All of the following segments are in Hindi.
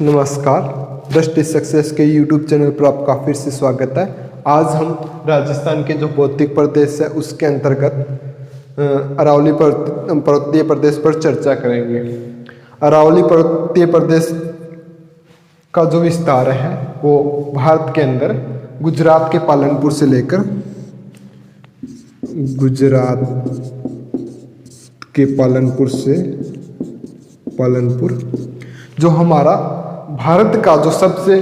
नमस्कार, दृष्टि सक्सेस के YouTube चैनल पर आपका फिर से स्वागत है। आज हम राजस्थान के जो भौतिक प्रदेश है उसके अंतर्गत अरावली पर्वतीय प्रदेश पर चर्चा करेंगे। अरावली पर्वतीय प्रदेश का जो विस्तार है वो भारत के अंदर गुजरात के पालनपुर से लेकर पालनपुर जो हमारा भारत का जो सबसे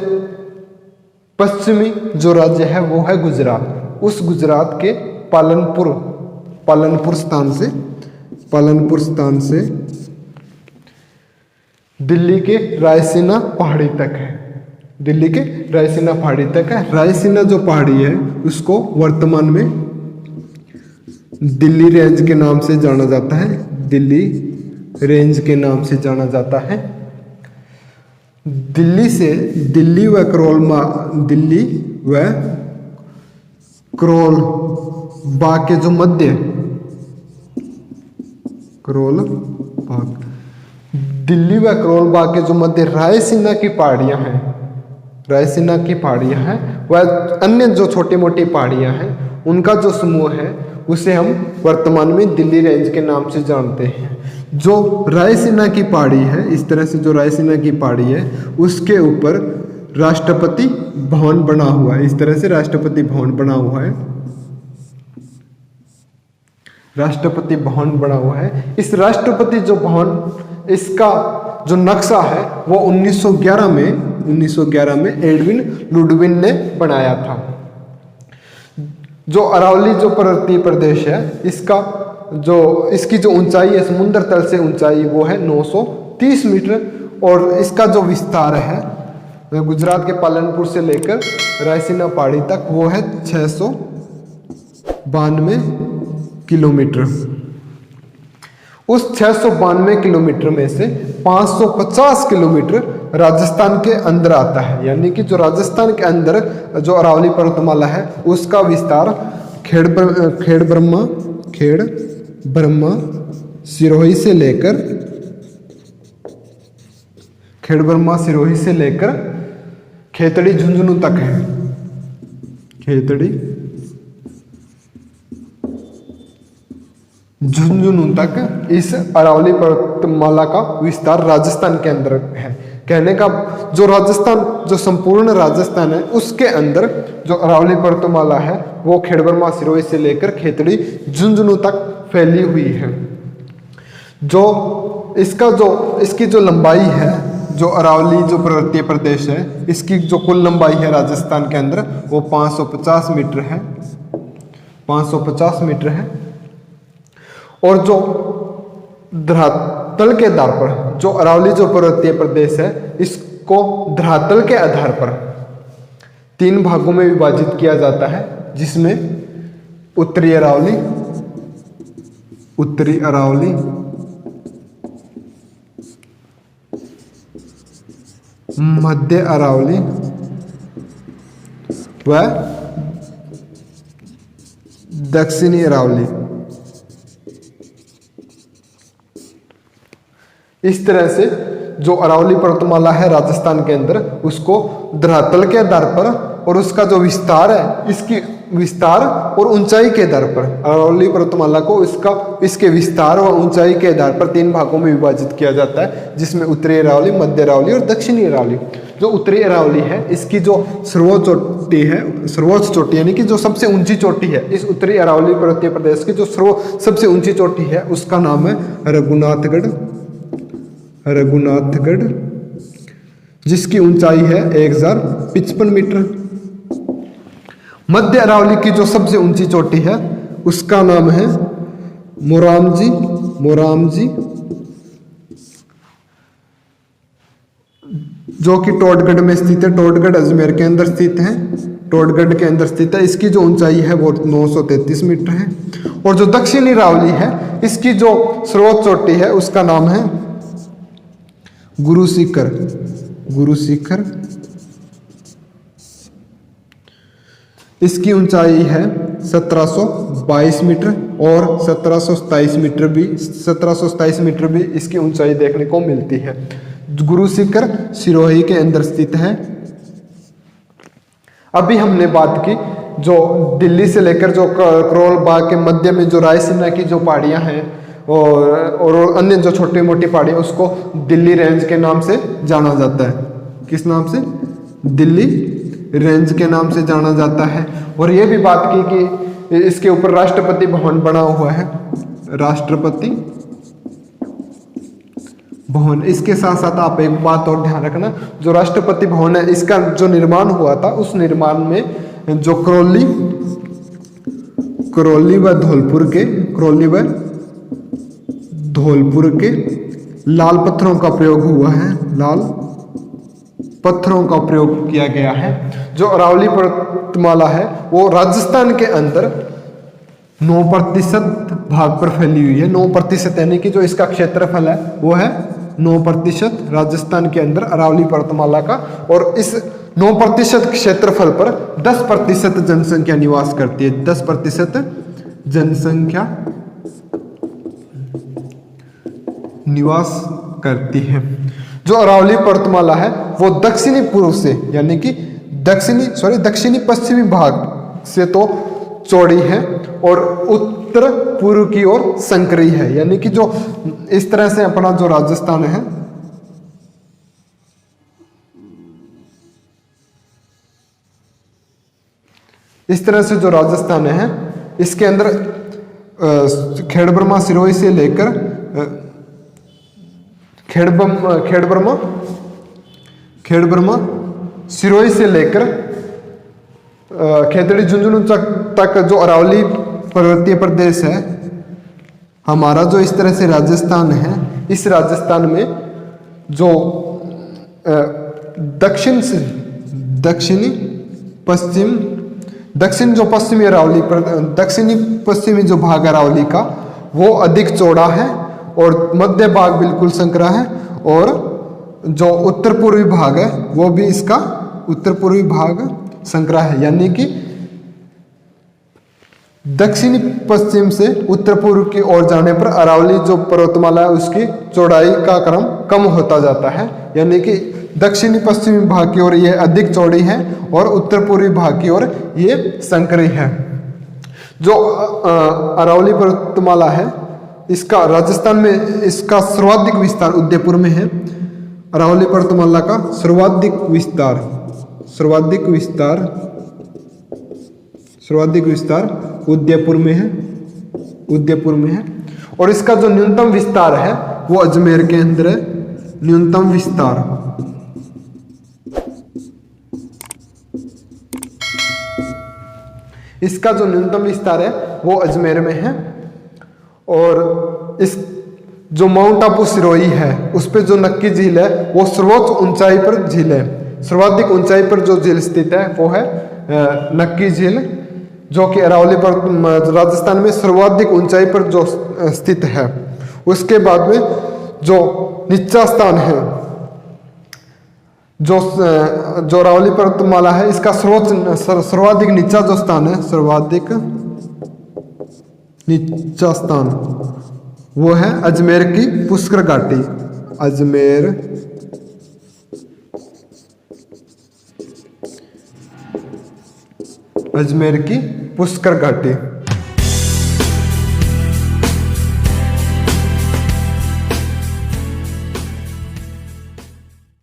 पश्चिमी जो राज्य है वो है गुजरात। उस गुजरात के पालनपुर स्थान से दिल्ली के रायसीना पहाड़ी तक है। रायसीना जो पहाड़ी है उसको वर्तमान में दिल्ली रेंज के नाम से जाना जाता है। दिल्ली व करोल बाग के जो मध्य रायसीना की पहाड़ियां हैं वह अन्य जो छोटी मोटी पहाड़ियां हैं उनका जो समूह है उसे हम वर्तमान में दिल्ली रेंज के नाम से जानते हैं। जो रायसीना की पहाड़ी है, इस तरह से जो रायसीना की पहाड़ी है उसके ऊपर राष्ट्रपति भवन बना हुआ है। इस तरह से राष्ट्रपति भवन बना हुआ है। इस राष्ट्रपति जो भवन, इसका जो नक्शा है वो 1911 में एडविन लुडविन ने बनाया था। जो अरावली जो पर्वतीय प्रदेश है इसकी जो ऊंचाई है समुद्र तल से ऊंचाई वो है 930 मीटर और इसका जो विस्तार है गुजरात के पालनपुर से लेकर रायसीना पहाड़ी तक वो है 692 किलोमीटर। उस 692 किलोमीटर में से 550 किलोमीटर राजस्थान के अंदर आता है, यानी कि जो राजस्थान के अंदर जो अरावली पर्वतमाला है उसका विस्तार खेड़ ब्रह्मा सिरोही से लेकर खेतड़ी झुंझुनू तक है। इस अरावली पर्वतमाला का विस्तार राजस्थान के अंदर है। कहने का जो राजस्थान, जो संपूर्ण राजस्थान है उसके अंदर जो अरावली पर्वतमाला है वो खेड़ब्रह्मा सिरोही से लेकर खेतड़ी झुंझुनू तक फैली हुई है। इसकी जो लंबाई है, जो अरावली जो पर्वतीय प्रदेश है इसकी जो कुल लंबाई है राजस्थान के अंदर वो 550 मीटर है। और जो धरातल के आधार पर जो अरावली जो पर्वतीय प्रदेश है इसको धरातल के आधार पर 3 भागों में विभाजित किया जाता है, जिसमें उत्तरी अरावली, मध्य अरावली व दक्षिणी अरावली। इस तरह से जो अरावली पर्वतमाला है राजस्थान के अंदर उसको धरातल के आधार पर और उसका जो विस्तार है, इसकी विस्तार और ऊंचाई के आधार पर अरावली पर्वतमाला को इसके विस्तार और ऊंचाई के आधार पर 3 भागों में विभाजित किया जाता है, जिसमें उत्तरी अरावली, मध्य अरावली और दक्षिणी अरावली। जो उत्तरी अरावली है इसकी जो सर्वोच्च चोटी यानी कि जो सबसे ऊंची चोटी है, इस उत्तरी अरावली पर्वतीय प्रदेश की जो सबसे ऊंची चोटी है उसका नाम है रघुनाथगढ़, जिसकी ऊंचाई है 1055 मीटर। मध्य अरावली की जो सबसे ऊंची चोटी है उसका नाम है मोरामजी, जो कि टोडगढ़ में स्थित है। टोडगढ़ अजमेर के अंदर स्थित है। इसकी जो ऊंचाई है वो 933 मीटर है। और जो दक्षिणी अरावली है इसकी जो सर्वोच्च चोटी है उसका नाम है गुरु शिखर। इसकी ऊंचाई है 1722 मीटर और 1727 मीटर भी इसकी ऊंचाई देखने को मिलती है। गुरु शिखर सिरोही के अंदर स्थित है। अभी हमने बात की जो दिल्ली से लेकर जो करोल बाग के मध्य में जो रायसीना की जो पहाड़ियाँ हैं और अन्य जो छोटी मोटी पहाड़ियाँ, उसको दिल्ली रेंज के नाम से जाना जाता है। किस नाम से? दिल्ली रेंज के नाम से जाना जाता है। और ये भी बात की कि इसके ऊपर राष्ट्रपति भवन बना हुआ है, राष्ट्रपति भवन। इसके साथ साथ आप एक बात और ध्यान रखना, जो राष्ट्रपति भवन है इसका जो निर्माण हुआ था, उस निर्माण में जो करौली व धौलपुर के लाल पत्थरों का प्रयोग हुआ है, लाल पत्थरों का प्रयोग किया गया है। जो अरावली पर्वतमाला है वो राजस्थान के अंदर 9% भाग पर फैली हुई है। 9% यानी कि जो इसका क्षेत्रफल है वो है 9% राजस्थान के अंदर अरावली पर्वतमाला का। और इस 9% क्षेत्रफल पर 10% जनसंख्या निवास करती है। 10% जनसंख्या निवास करती है। जो अरावली पर्वतमाला है वो दक्षिणी पूर्व से यानी कि दक्षिणी पश्चिमी भाग से तो चौड़ी है और उत्तर पूर्व की ओर संकरी है। यानी कि जो इस तरह से अपना जो राजस्थान है, इस तरह से जो राजस्थान है इसके अंदर खेड़ब्रह्मा सिरोही से लेकर खेड़ब्रह्मा सिरोही से लेकर खेतड़ी झुंझुनू तक जो अरावली पर्वतीय प्रदेश है हमारा, जो इस तरह से राजस्थान है, इस राजस्थान में जो दक्षिणी पश्चिमी जो भाग अरावली का वो अधिक चौड़ा है और मध्य भाग बिल्कुल संकरा है। और जो उत्तर पूर्वी भाग है वो भी इसका उत्तर पूर्वी भाग संकरा है। यानी कि दक्षिणी पश्चिम से उत्तर पूर्व की ओर जाने पर अरावली जो पर्वतमाला है उसकी चौड़ाई का क्रम कम होता जाता है। यानी कि दक्षिणी पश्चिमी भाग की ओर ये अधिक चौड़ी है और उत्तर पूर्वी भाग की ओर ये संकरी है। जो अरावली पर्वतमाला है इसका राजस्थान में इसका सर्वाधिक विस्तार उदयपुर में है। अरावली पर्वतमाला का सर्वाधिक विस्तार उदयपुर में है। और इसका जो न्यूनतम विस्तार है वो अजमेर के अंदर है। न्यूनतम विस्तार इसका जो न्यूनतम विस्तार है वो अजमेर में है। और इस जो माउंट आबू सिरोही है उस पे जो नक्की झील है वो सर्वोच्च ऊंचाई पर झील है। सर्वाधिक ऊंचाई पर जो झील स्थित है वो है नक्की झील, जो कि अरावली पर राजस्थान में सर्वाधिक ऊंचाई पर जो स्थित है। उसके बाद में जो निच्चा स्थान है, जो अरावली पर्वतमाला है इसका सर्वाधिक नीचा जो स्थान है, सर्वाधिक नीचा स्थान वो है अजमेर की पुष्कर घाटी। अजमेर की पुष्कर घाटी।